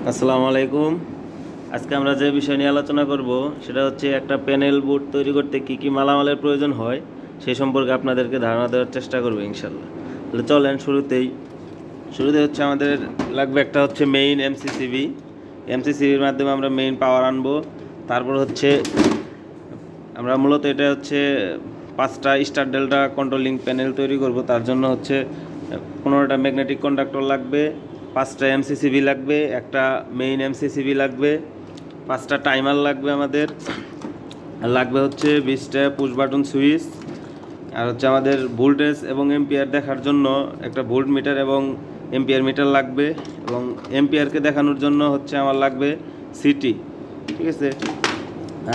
আসসালামু আলাইকুম। আজকে আমরা যে বিষয় নিয়ে আলোচনা করব সেটা হচ্ছে একটা প্যানেল বোর্ড তৈরি করতে কি কি মালামালের প্রয়োজন হয় সেই সম্পর্কে আপনাদেরকে ধারণা দেওয়ার চেষ্টা করব ইনশাল্লাহ। তাহলে চলেন শুরুতে হচ্ছে আমাদের লাগবে একটা হচ্ছে মেইন এমসিসিবির মাধ্যমে আমরা মেইন পাওয়ার আনবো। তারপর হচ্ছে আমরা মূলত এটা হচ্ছে 5টা স্টার ডেল্টা কন্ট্রোলিং প্যানেল তৈরি করব। তার জন্য হচ্ছে 15টা ম্যাগনেটিক কন্ডাক্টর লাগবে, 5টা এমসিসিবি লাগবে, একটা মেইন এমসিসিবি লাগবে, 5টা টাইমার লাগবে আমাদের, আর লাগবে হচ্ছে 20টা পুশ বাটন সুইচ, আর হচ্ছে আমাদের ভোল্টেজ এবং এম্পিয়ার দেখার জন্য একটা ভোল্ট মিটার এবং এম্পিয়ার মিটার লাগবে, এবং এম্পিয়ারকে দেখানোর জন্য হচ্ছে আমার লাগবে সিটি। ঠিক আছে,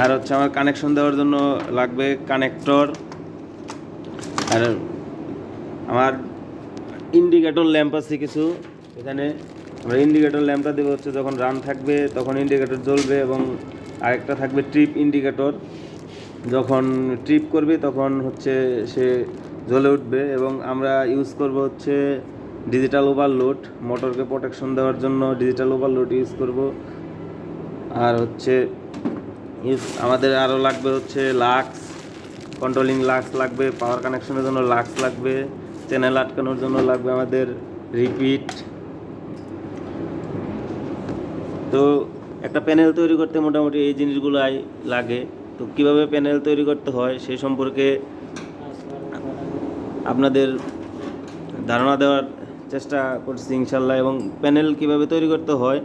আর হচ্ছে আমার কানেকশন দেওয়ার জন্য লাগবে কানেক্টর, আর আমার ইন্ডিকেটর ল্যাম্প আছে কিছু। এখানে আমরা ইন্ডিকেটর ল্যাম্পটা দেবো হচ্ছে যখন রান থাকবে তখন ইন্ডিকেটর জ্বলবে, এবং আরেকটা থাকবে ট্রিপ ইন্ডিকেটর, যখন ট্রিপ করবে তখন হচ্ছে সে জ্বলে উঠবে। এবং আমরা ইউজ করব হচ্ছে ডিজিটাল ওভারলোড, মোটরকে প্রোটেকশন দেওয়ার জন্য ডিজিটাল ওভারলোড ইউজ করব। আর হচ্ছে আমাদের আরও লাগবে হচ্ছে লাক্স, কন্ট্রোলিং লাক্স লাগবে, পাওয়ার কানেকশনের জন্য লাক্স লাগবে, চ্যানেল আটকানোর জন্য লাগবে আমাদের রিপিট। তো একটা প্যানেল তৈরি করতে মোটামুটি এই জিনিসগুলোই লাগে। তো কীভাবে প্যানেল তৈরি করতে হয় সেই সম্পর্কে আপনাদের ধারণা দেওয়ার চেষ্টা করছি ইনশাল্লাহ, এবং প্যানেল কিভাবে তৈরি করতে হয়,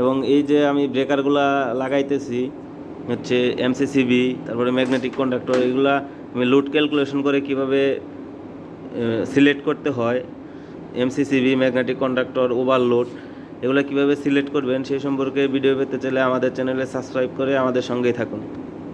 এবং এই যে আমি ব্রেকারগুলা লাগাইতেছি হচ্ছে এমসিসিবি, তারপরে ম্যাগনেটিক কন্ডাক্টর, এগুলা আমি লোড ক্যালকুলেশন করে কিভাবে সিলেক্ট করতে হয়, এমসিসিবি, ম্যাগনেটিক কন্ডাক্টর, ওভারলোড, এগুলো কিভাবে সিলেক্ট করবেন সেই সম্পর্কে ভিডিও পেতে চাইলে আমাদের চ্যানেলে সাবস্ক্রাইব করে আমাদের সঙ্গেই থাকুন।